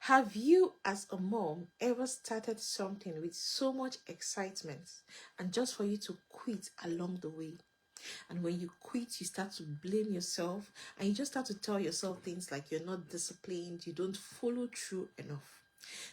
Have you, as a mom, ever started something with so much excitement and just for you to quit along the way? And when you quit, you start to blame yourself and you just start to tell yourself things like you're not disciplined, you don't follow through enough.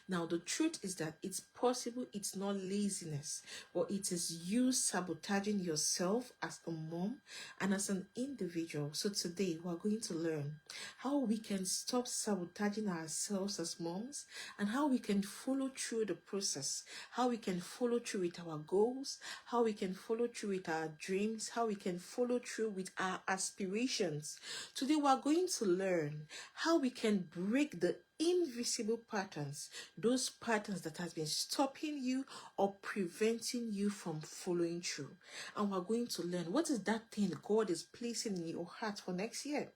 Now, the truth is that it's possible, it's not laziness, but it is you sabotaging yourself as a mom and as an individual. So today, we're going to learn how we can stop sabotaging ourselves as moms and how we can follow through the process, how we can follow through with our goals, how we can follow through with our dreams, how we can follow through with our aspirations. Today, we're going to learn how we can break the invisible patterns, those patterns that has been stopping you or preventing you from following through. And we're going to learn what is that thing God is placing in your heart for next year.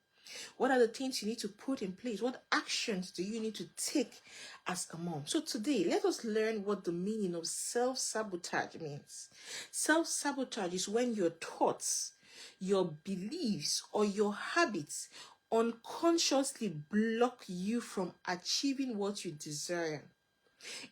What are the things you need to put in place? What actions do you need to take as a mom? So today, let us learn what the meaning of self-sabotage means. Self-sabotage is when your thoughts, your beliefs, or your habits unconsciously block you from achieving what you desire,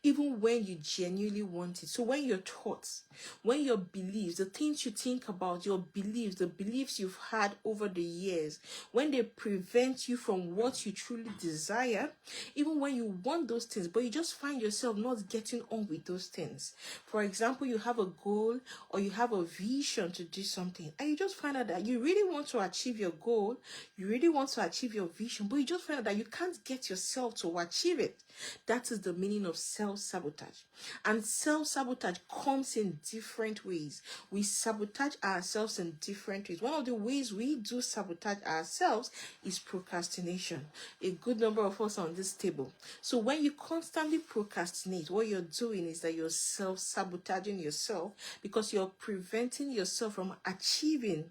even when you genuinely want it. So when your thoughts, when your beliefs, the things you think about, your beliefs, the beliefs you've had over the years, when they prevent you from what you truly desire, even when you want those things, but you just find yourself not getting on with those things. For example, you have a goal or you have a vision to do something, and you just find out that you really want to achieve your goal, you really want to achieve your vision, but you just find out that you can't get yourself to achieve it. That is the meaning of self-sabotage. And self-sabotage comes in different ways. We sabotage ourselves in different ways. One of the ways we do sabotage ourselves is procrastination. A good number of us on this table. So when you constantly procrastinate, what you're doing is that you're self-sabotaging yourself because you're preventing yourself from achieving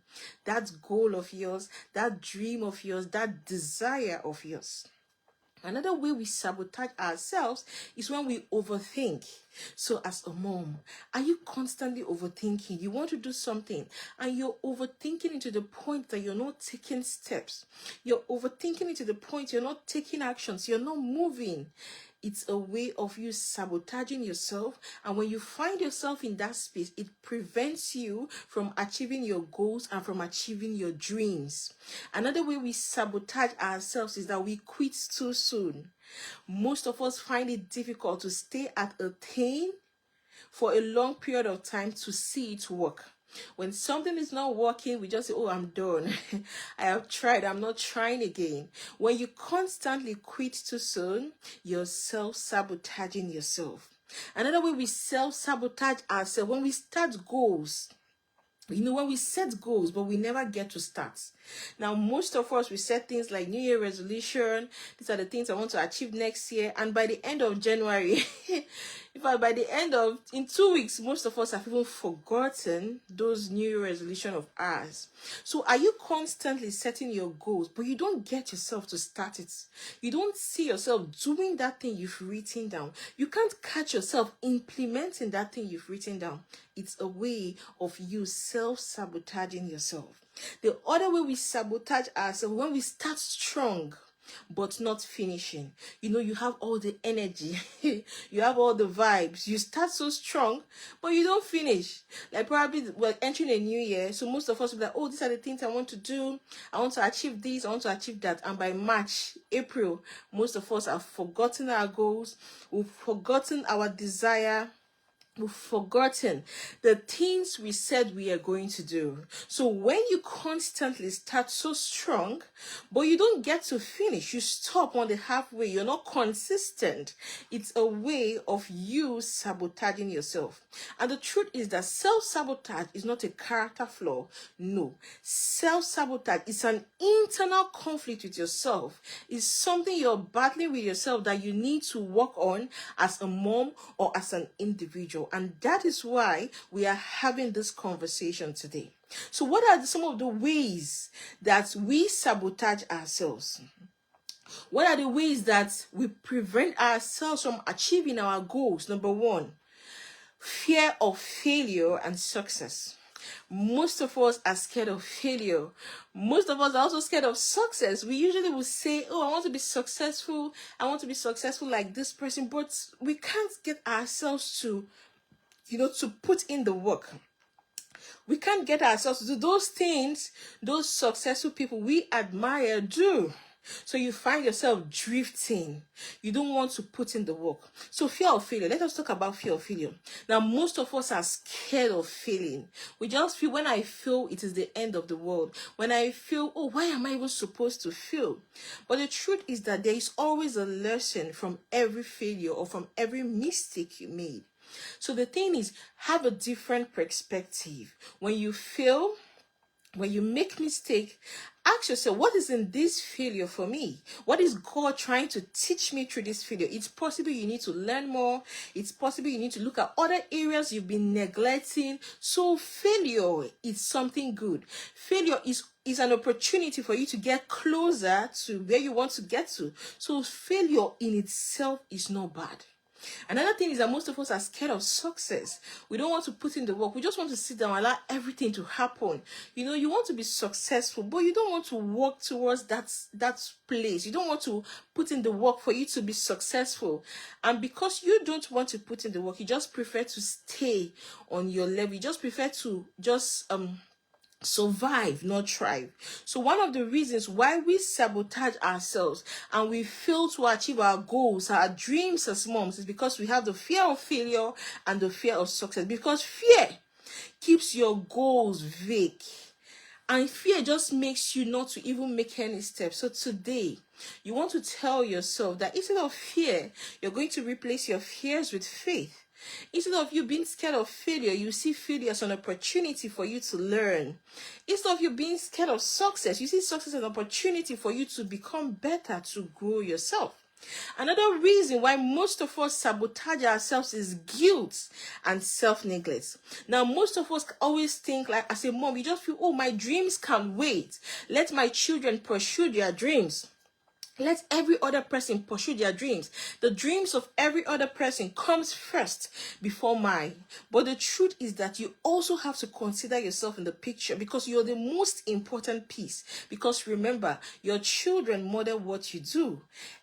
that goal of yours, that dream of yours, that desire of yours. Another way we sabotage ourselves is when we overthink. So as a mom, are you constantly overthinking? You want to do something and you're overthinking it to the point that you're not taking steps. You're overthinking it to the point you're not taking actions. You're not moving. It's a way of you sabotaging yourself. And when you find yourself in that space, it prevents you from achieving your goals and from achieving your dreams. Another way we sabotage ourselves is that we quit too soon. Most of us find it difficult to stay at a thing for a long period of time to see it work. When something is not working, we just say, oh, I'm done. I have tried. I'm not trying again. When you constantly quit too soon, you're self-sabotaging yourself. Another way we self-sabotage ourselves, when we start goals. When we set goals, but we never get to start. Now, most of us, we set things like New Year resolution. These are the things I want to achieve next year. And by the end of January, in 2 weeks, most of us have even forgotten those New Year resolution of ours. So are you constantly setting your goals, but you don't get yourself to start it? You don't see yourself doing that thing you've written down. You can't catch yourself implementing that thing you've written down. It's a way of you self-sabotaging yourself. The other way we sabotage ourselves, when we start strong, but not finishing. You have all the energy, you have all the vibes, you start so strong, but you don't finish. Like probably we're entering a new year, so most of us will be like, oh, these are the things I want to do, I want to achieve this, I want to achieve that, and by March, April, most of us have forgotten our goals, we've forgotten our desire, we've forgotten the things we said we are going to do. So when you constantly start so strong, but you don't get to finish, you stop on the halfway, you're not consistent, it's a way of you sabotaging yourself. And the truth is that self-sabotage is not a character flaw. No. Self-sabotage is an internal conflict with yourself. It's something you're battling with yourself that you need to work on as a mom or as an individual. And that is why we are having this conversation today. So what are some of the ways that we sabotage ourselves? What are the ways that we prevent ourselves from achieving our goals? Number one, fear of failure and success. Most of us are scared of failure. Most of us are also scared of success. We usually will say, oh, I want to be successful. I want to be successful like this person. But we can't get ourselves to, to put in the work. We can't get ourselves to do those things those successful people we admire do. So you find yourself drifting. You don't want to put in the work. So fear of failure. Let us talk about fear of failure. Now, most of us are scared of failing. We just feel when I fail, it is the end of the world. When I fail, oh, why am I even supposed to fail? But the truth is that there is always a lesson from every failure or from every mistake you made. So the thing is, have a different perspective. When you fail, when you make mistake, ask yourself, what is in this failure for me? What is God trying to teach me through this failure? It's possible you need to learn more. It's possible you need to look at other areas you've been neglecting. So failure is something good. Failure is an opportunity for you to get closer to where you want to get to. So failure in itself is not bad. Another thing is that most of us are scared of success. We don't want to put in the work. We just want to sit down and allow everything to happen. You want to be successful, but you don't want to work towards that place. You don't want to put in the work for you to be successful. And because you don't want to put in the work, you just prefer to stay on your level. You just prefer to just survive, not thrive. So one of the reasons why we sabotage ourselves and we fail to achieve our goals, our dreams as moms, is because we have the fear of failure and the fear of success. Because fear keeps your goals vague. And fear just makes you not to even make any steps. So today, you want to tell yourself that instead of fear, you're going to replace your fears with faith. Instead of you being scared of failure, you see failure as an opportunity for you to learn. Instead of you being scared of success, you see success as an opportunity for you to become better, to grow yourself. Another reason why most of us sabotage ourselves is guilt and self-neglect. Now, most of us always think, like as a mom, you just feel, oh, my dreams can wait. Let my children pursue their dreams. Let every other person pursue their dreams. The dreams of every other person comes first before mine. But the truth is that you also have to consider yourself in the picture, because you're the most important piece. Because remember, your children model what you do.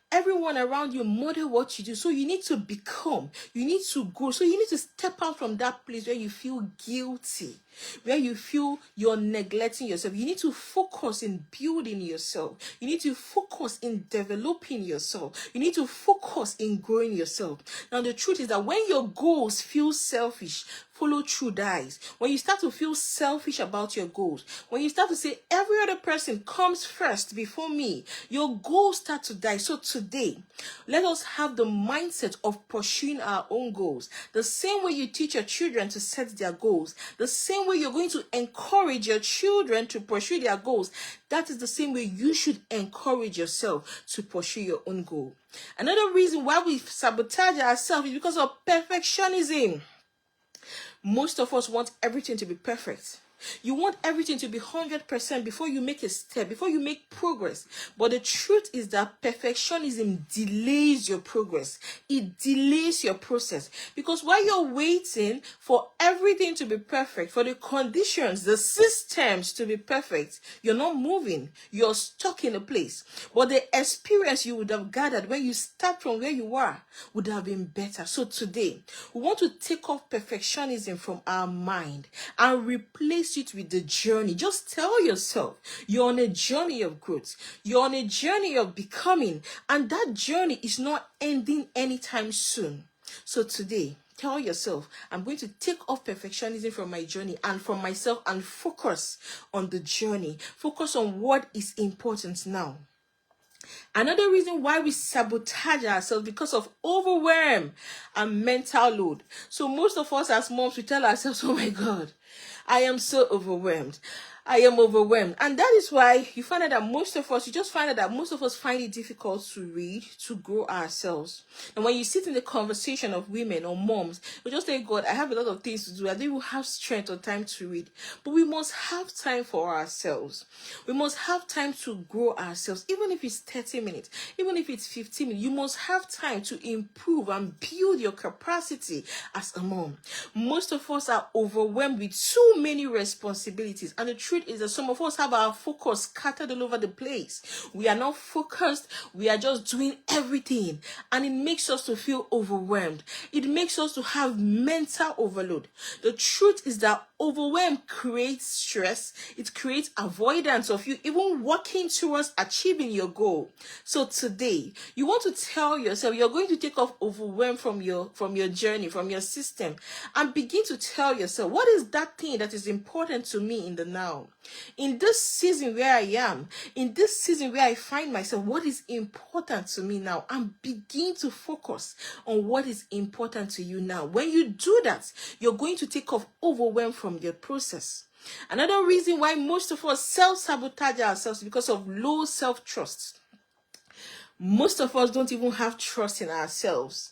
Everyone around you model what you do. So you need to become, you need to grow. So you need to step out from that place where you feel guilty, where you feel you're neglecting yourself. You need to focus in building yourself. You need to focus in developing yourself. You need to focus in growing yourself. Now, the truth is that when your goals feel selfish, follow through dies. When you start to feel selfish about your goals, when you start to say every other person comes first before me, your goals start to die. So today, let us have the mindset of pursuing our own goals. The same way you teach your children to set their goals, the same way you're going to encourage your children to pursue their goals, that is the same way you should encourage yourself to pursue your own goal. Another reason why we sabotage ourselves is because of perfectionism. Most of us want everything to be perfect. You want everything to be 100% before you make a step, before you make progress. But the truth is that perfectionism delays your progress. It delays your process. Because while you're waiting for everything to be perfect, for the conditions, the systems to be perfect, you're not moving. You're stuck in a place. But the experience you would have gathered when you start from where you are would have been better. So today, we want to take off perfectionism from our mind and replace it with the journey. Just tell yourself you're on a journey of growth. You're on a journey of becoming, and that journey is not ending anytime soon. So today, tell yourself, I'm going to take off perfectionism from my journey and from myself and focus on the journey. Focus on what is important now. Another reason why we sabotage ourselves because of overwhelm and mental load. So most of us as moms, we tell ourselves, oh my God, I am so overwhelmed. I am overwhelmed. And that is why you find out that most of us find it difficult to read, to grow ourselves. And when you sit in the conversation of women or moms, we just say, God, I have a lot of things to do. I don't even have strength or time to read. But we must have time for ourselves. We must have time to grow ourselves. Even if it's 30 minutes, even if it's 15 minutes, you must have time to improve and build your capacity as a mom. Most of us are overwhelmed with too many responsibilities. And the truth is that some of us have our focus scattered all over the place. We are not focused. We are just doing everything. And it makes us to feel overwhelmed. It makes us to have mental overload. The truth is that overwhelm creates stress. It creates avoidance of you even working towards achieving your goal. So today, you want to tell yourself you're going to take off overwhelm from your journey, from your system, and begin to tell yourself, what is that thing that is important to me in the now? In this season where I am, in this season where I find myself, what is important to me now? And begin to focus on what is important to you now. When you do that, you're going to take off overwhelm from your process. Another reason why most of us self-sabotage ourselves is because of low self-trust. Most of us don't even have trust in ourselves.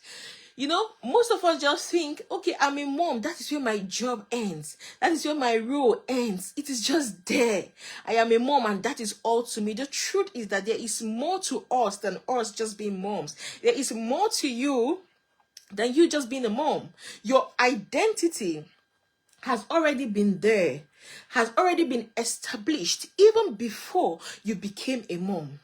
You know, most of us just think, okay, I'm a mom. That is where my job ends. That is where my role ends. It is just there. I am a mom and that is all to me. The truth is that there is more to us than us just being moms. There is more to you than you just being a mom. Your identity has already been there, has already been established even before you became a mom.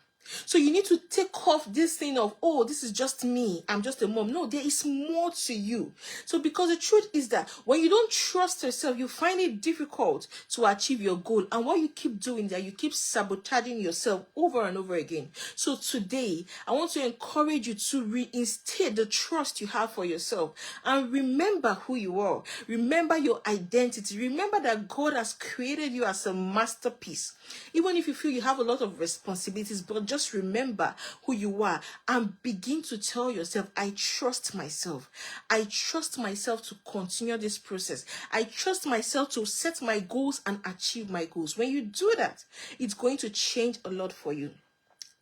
So you need to take off this thing of, oh, this is just me, I'm just a mom. No, there is more to you. So because the truth is that when you don't trust yourself, you find it difficult to achieve your goal. And what you keep doing that, you keep sabotaging yourself over and over again. So today, I want to encourage you to reinstate the trust you have for yourself. And remember who you are. Remember your identity. Remember that God has created you as a masterpiece. Even if you feel you have a lot of responsibilities, but just remember who you are and begin to tell yourself, I trust myself. I trust myself to continue this process. I trust myself to set my goals and achieve my goals. When you do that, it's going to change a lot for you.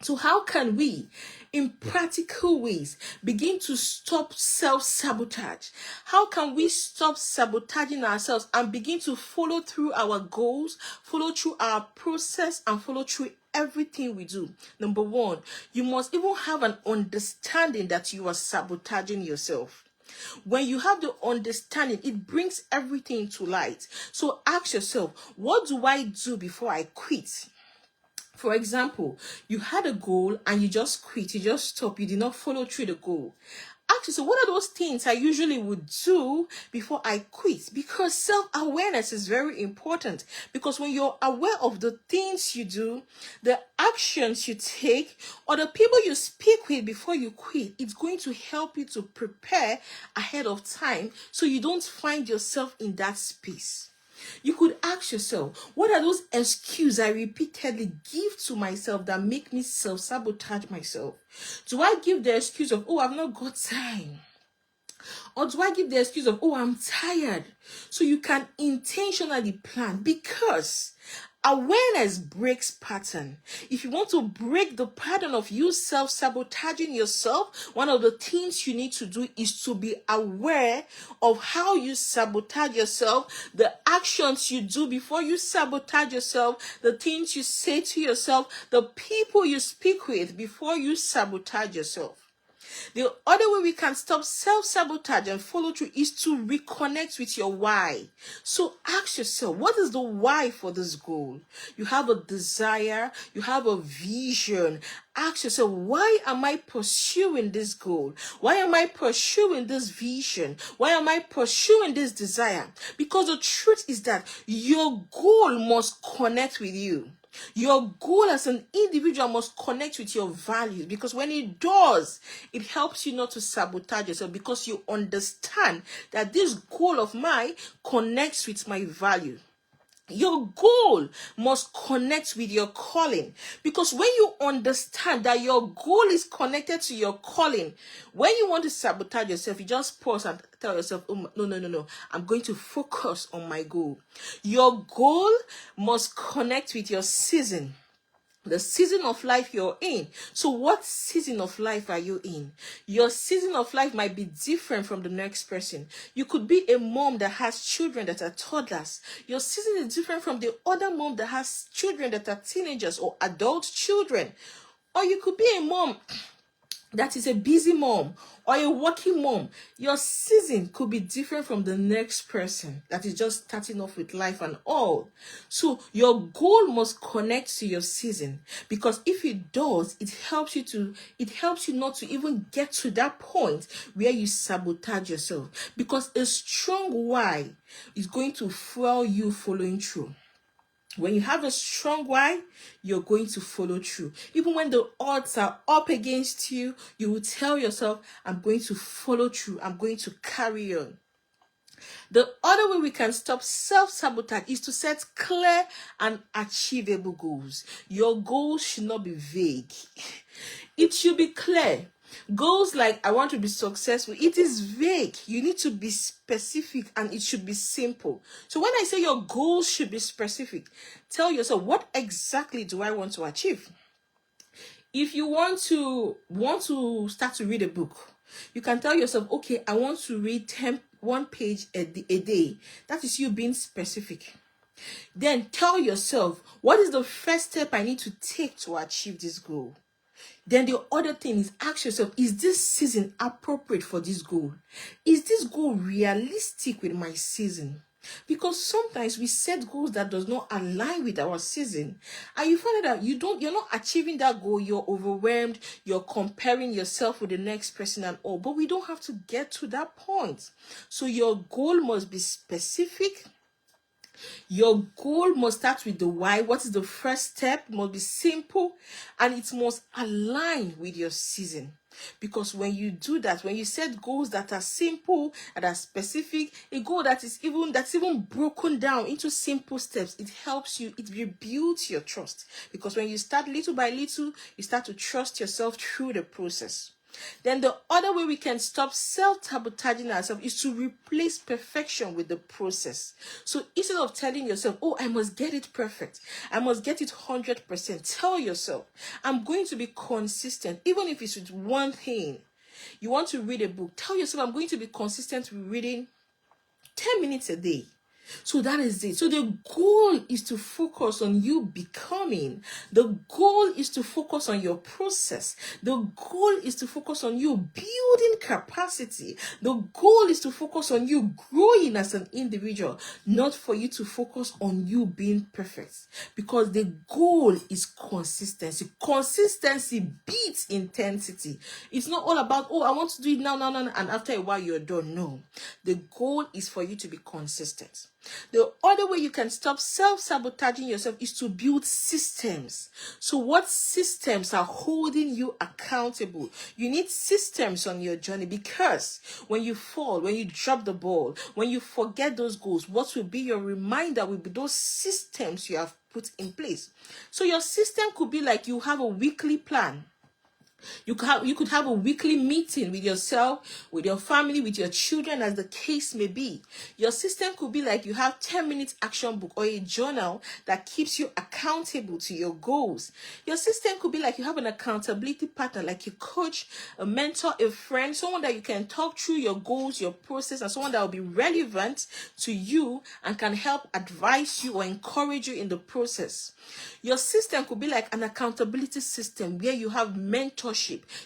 So how can we, in practical ways, begin to stop self-sabotage? How can we stop sabotaging ourselves and begin to follow through our goals, follow through our process, and follow through everything we do? Number one, you must even have an understanding that you are sabotaging yourself. When you have the understanding, it brings everything to light. So ask yourself, what do I do before I quit? For example, you had a goal and you just quit, you just stop, you did not follow through the goal. Ask yourself, what are those things I usually would do before I quit? Because self-awareness is very important. Because when you're aware of the things you do, the actions you take, or the people you speak with before you quit, it's going to help you to prepare ahead of time so you don't find yourself in that space. You could ask yourself, what are those excuses I repeatedly give to myself that make me self-sabotage myself? Do I give the excuse of, oh, I've not got time? Or do I give the excuse of, oh, I'm tired? So you can intentionally plan, because awareness breaks pattern. If you want to break the pattern of you self-sabotaging yourself, one of the things you need to do is to be aware of how you sabotage yourself, the actions you do before you sabotage yourself, the things you say to yourself, the people you speak with before you sabotage yourself. The other way we can stop self-sabotage and follow through is to reconnect with your why. So ask yourself, what is the why for this goal? You have a desire, you have a vision. Ask yourself, why am I pursuing this goal? Why am I pursuing this vision? Why am I pursuing this desire? Because the truth is that your goal must connect with you. Your goal as an individual must connect with your values, because when it does, it helps you not to sabotage yourself, because you understand that this goal of mine connects with my value. Your goal must connect with your calling, because when you understand that your goal is connected to your calling, when you want to sabotage yourself, you just pause and tell yourself, oh, no, I'm going to focus on my goal. Your goal must connect with your season, the season of life you're in. So what season of life are you in? Your season of life might be different from the next person. You could be a mom that has children that are toddlers. Your season is different from the other mom that has children that are teenagers or adult children. Or you could be a mom that is a busy mom or a working mom. Your season could be different from the next person that is just starting off with life and all. So your goal must connect to your season, because if it does, it helps you not to even get to that point where you sabotage yourself, because a strong why is going to fuel you following through. When you have a strong why, you're going to follow through. Even when the odds are up against you, you will tell yourself, I'm going to follow through. I'm going to carry on. The other way we can stop self-sabotage is to set clear and achievable goals. Your goals should not be vague. It should be clear. Goals like, I want to be successful, it is vague. You need to be specific, and it should be simple. So when I say your goals should be specific, tell yourself, what exactly do I want to achieve? If you want to start to read a book, you can tell yourself, okay, I want to read one page a day. That is you being specific. Then tell yourself, what is the first step I need to take to achieve this goal? Then the other thing is, ask yourself, is this season appropriate for this goal? Is this goal realistic with my season? Because sometimes we set goals that does not align with our season, and you find out you're not achieving that goal, you're overwhelmed, you're comparing yourself with the next person and all. But we don't have to get to that point. So your goal must be specific. Your goal must start with the why. What is the first step? It must be simple, and it must align with your season. Because when you do that, when you set goals that are simple and are specific, a goal that's even broken down into simple steps, it helps you, it rebuilds your trust. Because when you start little by little, you start to trust yourself through the process. Then the other way we can stop self-sabotaging ourselves is to replace perfection with the process. So instead of telling yourself, oh, I must get it perfect, I must get it 100%, tell yourself, I'm going to be consistent, even if it's with one thing. You want to read a book, tell yourself, I'm going to be consistent with reading 10 minutes a day. So that is it. So the goal is to focus on you becoming. The goal is to focus on your process. The goal is to focus on you building capacity. The goal is to focus on you growing as an individual, not for you to focus on you being perfect. Because the goal is consistency. Consistency beats intensity. It's not all about, oh, I want to do it now, and after a while you're done. No. The goal is for you to be consistent. The other way you can stop self-sabotaging yourself is to build systems. So what systems are holding you accountable? You need systems on your journey, because when you fall, when you drop the ball, when you forget those goals, what will be your reminder will be those systems you have put in place. So your system could be like, you have a weekly plan. You could have a weekly meeting with yourself, with your family, with your children, as the case may be. Your system could be like, you have 10-minute action book or a journal that keeps you accountable to your goals. Your system could be like, you have an accountability partner, like a coach, a mentor, a friend, someone that you can talk through your goals, your process, and someone that will be relevant to you and can help advise you or encourage you in the process. Your system could be like an accountability system where you have mentorship,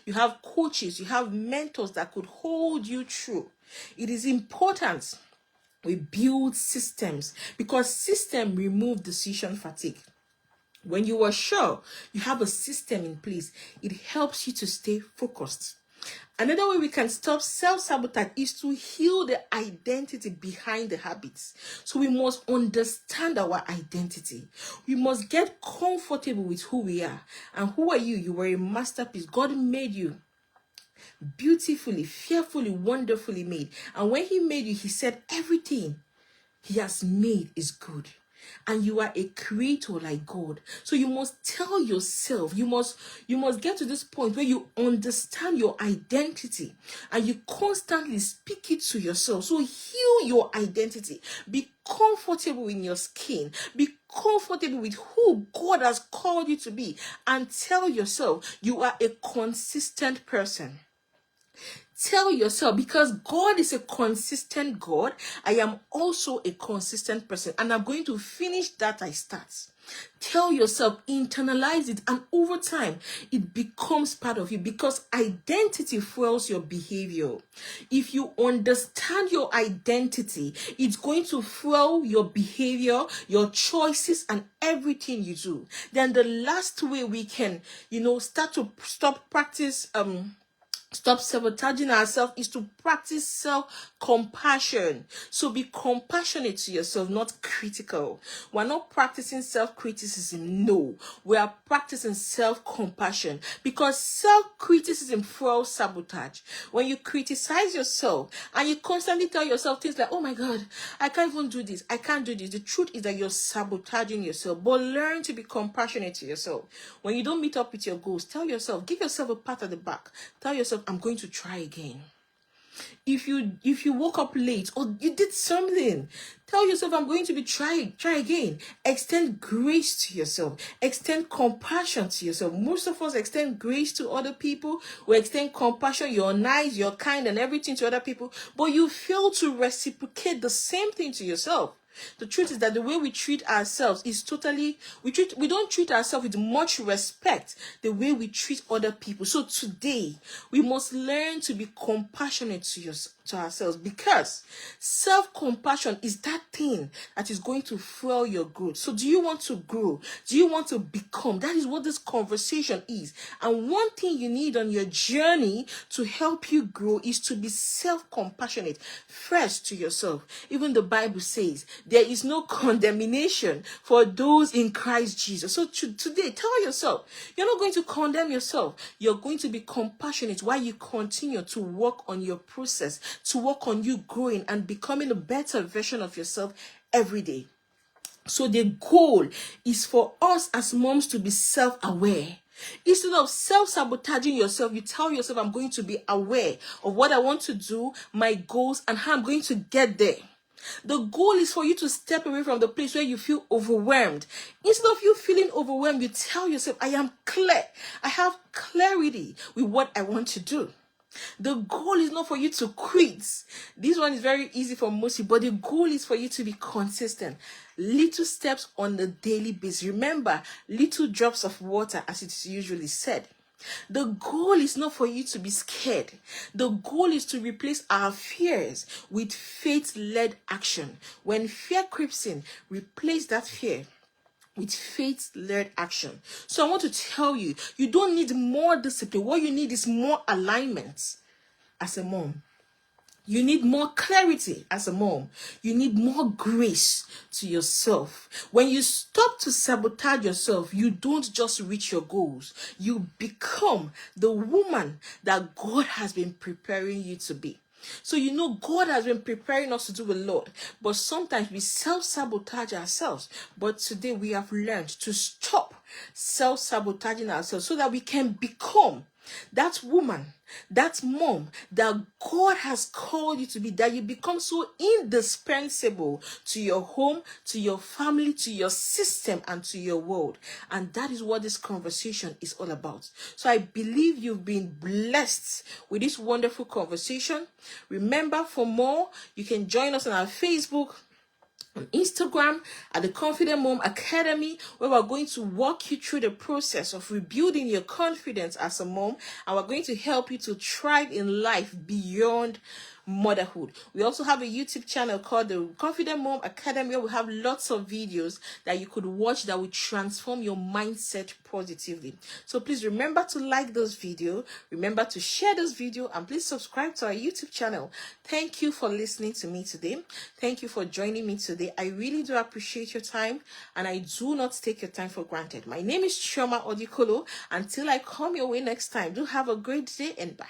you have coaches, you have mentors that could hold you through. It is important we build systems, because system remove decision fatigue. When you are sure you have a system in place, it helps you to stay focused. Another way we can stop self-sabotage is to heal the identity behind the habits. So we must understand our identity. We must get comfortable with who we are. And who are you? You were a masterpiece. God made you beautifully, fearfully, wonderfully made. And when he made you, he said everything he has made is good. and you are a creator like God. So you must tell yourself, you must get to this point where you understand your identity and you constantly speak it to yourself. So heal your identity. Be comfortable in your skin. Be comfortable with who God has called you to be, and tell yourself you are a consistent person. Tell yourself, because God is a consistent God, I am also a consistent person, and I'm going to finish that I start. Tell yourself, internalize it, and over time it becomes part of you, because identity fuels your behavior. If you understand your identity, it's going to fuel your behavior, your choices, and everything you do. Then the last way we can, stop sabotaging ourselves is to practice self-compassion. So be compassionate to yourself, not critical. We're not practicing self-criticism. No, we are practicing self-compassion, because self-criticism fuels sabotage. When you criticize yourself and you constantly tell yourself things like, oh my God, I can't even do this, I can't do this. The truth is that you're sabotaging yourself. But learn to be compassionate to yourself. When you don't meet up with your goals, tell yourself, give yourself a pat at the back. Tell yourself, I'm going to try again. If you woke up late or you did something, tell yourself, I'm going to try again. Extend grace to yourself. Extend compassion to yourself. Most of us extend grace to other people. We extend compassion. You're nice, you're kind, and everything to other people, but you fail to reciprocate the same thing to yourself. The truth is that the way we treat ourselves is we don't treat ourselves with much respect the way we treat other people. So today we must learn to be compassionate to ourselves, because self-compassion is that thing that is going to fuel your growth. So do you want to grow? Do you want to become? That is what this conversation is. And one thing you need on your journey to help you grow is to be self-compassionate first to yourself. Even the Bible says there is no condemnation for those in Christ Jesus. So today, tell yourself, you're not going to condemn yourself. You're going to be compassionate while you continue to work on your process, to work on you growing and becoming a better version of yourself every day. So the goal is for us as moms to be self-aware. Instead of self-sabotaging yourself, you tell yourself, I'm going to be aware of what I want to do, my goals, and how I'm going to get there. The goal is for you to step away from the place where you feel overwhelmed. Instead of you feeling overwhelmed, you tell yourself, I am clear. I have clarity with what I want to do. The goal is not for you to quit. This one is very easy for most people, but the goal is for you to be consistent. Little steps on a daily basis. Remember, little drops of water, as it's usually said. The goal is not for you to be scared. The goal is to replace our fears with faith-led action. When fear creeps in, replace that fear with faith-led action. So I want to tell you, you don't need more discipline. What you need is more alignment as a mom. You need more clarity as a mom. You need more grace to yourself. When you stop to sabotage yourself, you don't just reach your goals. You become the woman that God has been preparing you to be. So God has been preparing us to do a lot, but sometimes we self-sabotage ourselves. But today we have learned to stop self-sabotaging ourselves so that we can become that woman, that mom that God has called you to be, that you become so indispensable to your home, to your family, to your system, and to your world. And that is what this conversation is all about. So I believe you've been blessed with this wonderful conversation. Remember, for more, you can join us on our Facebook, on Instagram at the Confident Mom Academy, where we're going to walk you through the process of rebuilding your confidence as a mom, and we're going to help you to thrive in life beyond motherhood. We also have a YouTube channel called the Confident Mom Academy, where we have lots of videos that you could watch that will transform your mindset positively. So please remember to like this video, remember to share this video, and please subscribe to our YouTube channel. Thank you for listening to me today. Thank you for joining me today. I really do appreciate your time, and I do not take your time for granted. My name is Chioma Odikolo. Until I come your way next time, do have a great day, and bye.